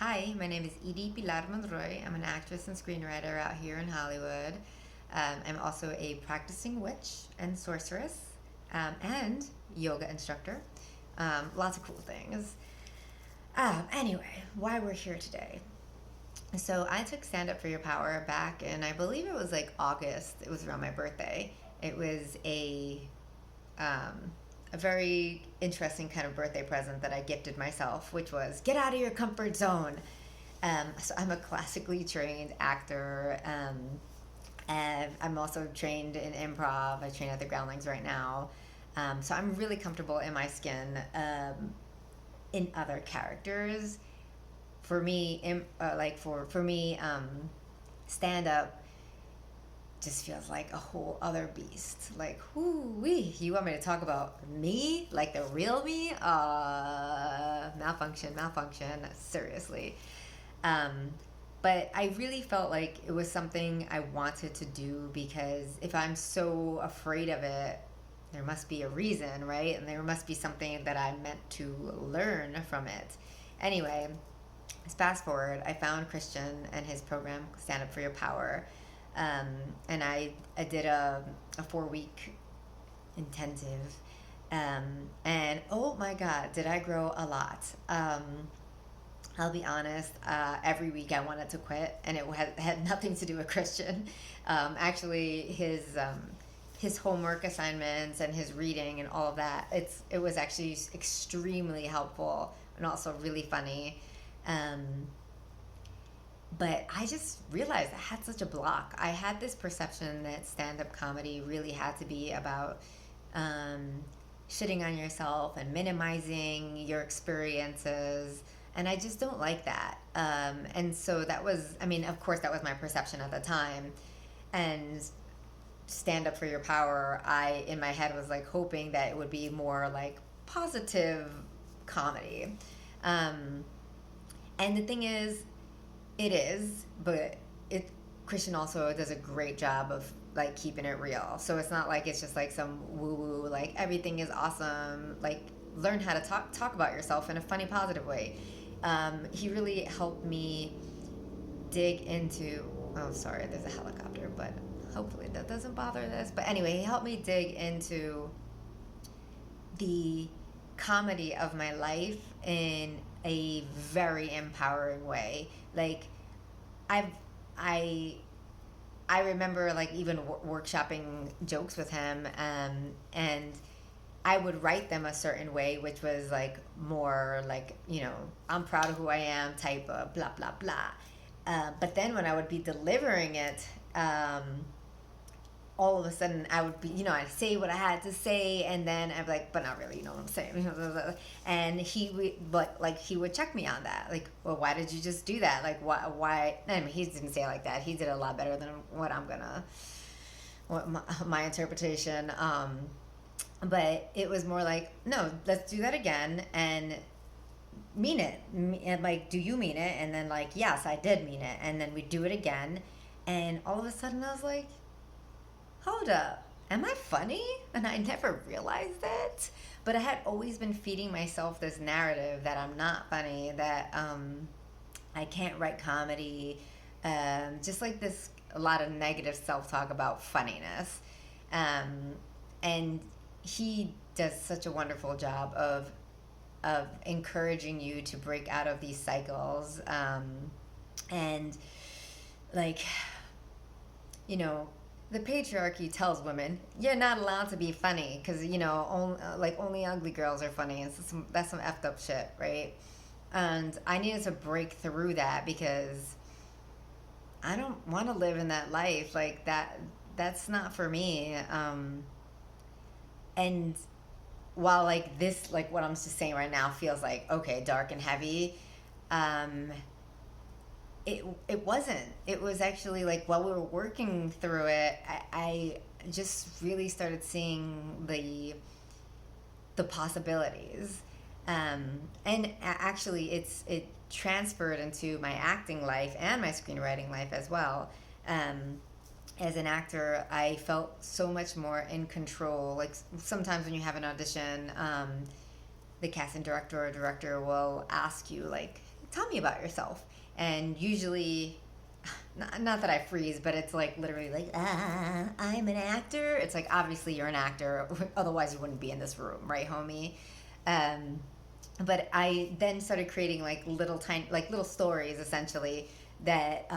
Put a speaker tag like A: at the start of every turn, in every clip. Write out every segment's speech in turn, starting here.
A: Hi, my name is Edie Pilar Monroy. I'm an actress and screenwriter out here in Hollywood. I'm also a practicing witch and sorceress and yoga instructor. Lots of cool things. Anyway, why we're here today. So I took Stand Up for Your Power back in, I believe it was like August. It was around my birthday. It was um, a very interesting kind of birthday present that I gifted myself, which was get out of your comfort zone. So I'm a classically trained actor, and I'm also trained in improv. I train at the Groundlings right now. So I'm really comfortable in my skin in other characters. For me, stand up just feels like a whole other beast. Like, whoo wee, you want me to talk about me, like the real me? Malfunction. Seriously. Um, but I really felt like it was something I wanted to do because if I'm so afraid of it, there must be a reason, right? And there must be something that I meant to learn from it. Anyway, fast forward, I found Christian and his program, Stand Up for Your Power. Um, and I did a 4 week intensive. And oh my God, did I grow a lot. I'll be honest, every week I wanted to quit, and it had nothing to do with Christian. Actually, his homework assignments and his reading and all of that, it was actually extremely helpful and also really funny. Um, but I just realized I had such a block. I had this perception that stand up comedy really had to be about um, shitting on yourself and minimizing your experiences. And I just don't like that. And so that was, I mean, of course, that was my perception at the time. And stand up for your power, in my head, was like hoping that it would be more like positive comedy. Um, and the thing is, it is, but it Christian also does a great job of like keeping it real. So it's not like it's just like some woo woo like everything is awesome. Like learn how to talk about yourself in a funny, positive way. He really helped me dig into. Oh, sorry, there's a helicopter, but hopefully that doesn't bother this. But anyway, he helped me dig into the comedy of my life in a very empowering way. Like I've I I remember like even workshopping jokes with him, and I would write them a certain way, which was like more like I'm proud of who I am type of blah blah blah. But then when I would be delivering it, all of a sudden I would be, I'd say what I had to say, and then I'd be like, but not really, you know what I'm saying? And he would check me on that. Like, well, why did you just do that? Like, why? I mean, he didn't say it like that. He did it a lot better than what my interpretation. But it was more like, no, let's do that again and mean it. And like, do you mean it? And then like, yes, I did mean it. And then we do it again. And all of a sudden I was like, hold up, am I funny? And I never realized it. But I had always been feeding myself this narrative that I'm not funny, that I can't write comedy, just like this, a lot of negative self-talk about funniness. Um, and he does such a wonderful job of encouraging you to break out of these cycles, and like you know the patriarchy tells women you're not allowed to be funny because only ugly girls are funny, and that's some effed up shit, right? And I needed to break through that because I don't want to live in that life like that. That's not for me. And while like this, like what I'm just saying right now feels like okay, dark and heavy, um it wasn't. It was actually like while we were working through it, I just really started seeing the possibilities. And actually it transferred into my acting life and my screenwriting life as well. As an actor, I felt so much more in control. Like sometimes when you have an audition, the casting director or director will ask you like, tell me about yourself. And usually, not that I freeze, but it's like literally like, I'm an actor. It's like, obviously you're an actor, otherwise you wouldn't be in this room, right, homie? Um, but I then started creating like little stories essentially that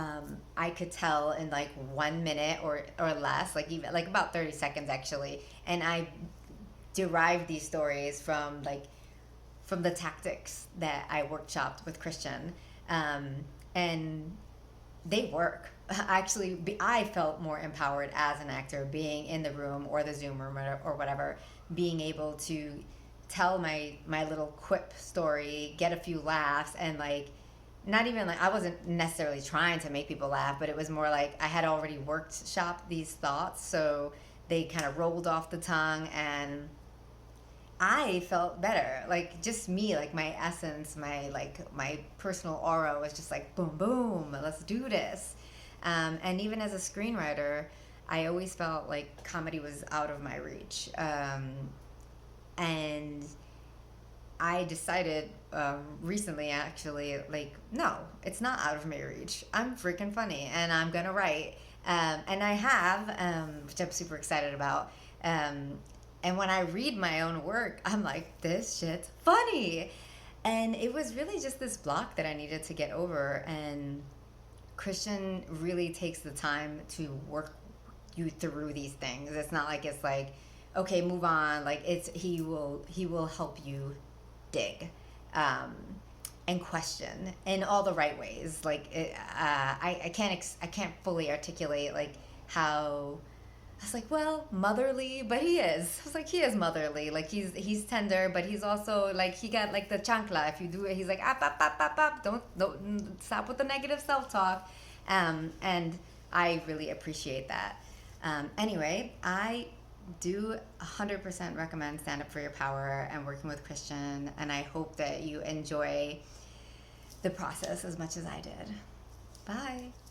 A: I could tell in like 1 minute or less, like even like about 30 seconds actually. And I derived these stories from the tactics that I workshopped with Christian, um, and they work. Actually, I felt more empowered as an actor being in the room or the Zoom room or whatever, being able to tell my little quip story, get a few laughs, and like not even like I wasn't necessarily trying to make people laugh, but it was more like I had already workshopped these thoughts, so they kind of rolled off the tongue and I felt better. Like just me, like my essence, my personal aura was just like boom, boom. Let's do this. And even as a screenwriter, I always felt like comedy was out of my reach. And I decided recently, actually, like no, it's not out of my reach. I'm freaking funny, and I'm gonna write. And I have, which I'm super excited about. And when I read my own work, I'm like, this shit's funny. And it was really just this block that I needed to get over. And Christian really takes the time to work you through these things. It's not like it's like, okay, move on. Like he will help you dig, and question in all the right ways. Like I can't fully articulate like how. I was like, well, motherly, but he is. I was like, he is motherly. Like he's tender, but he's also like he got like the chancla. If you do it, he's like up. Don't stop with the negative self talk. And I really appreciate that. Anyway, I do 100% recommend Stand Up for Your Power and working with Christian, and I hope that you enjoy the process as much as I did. Bye.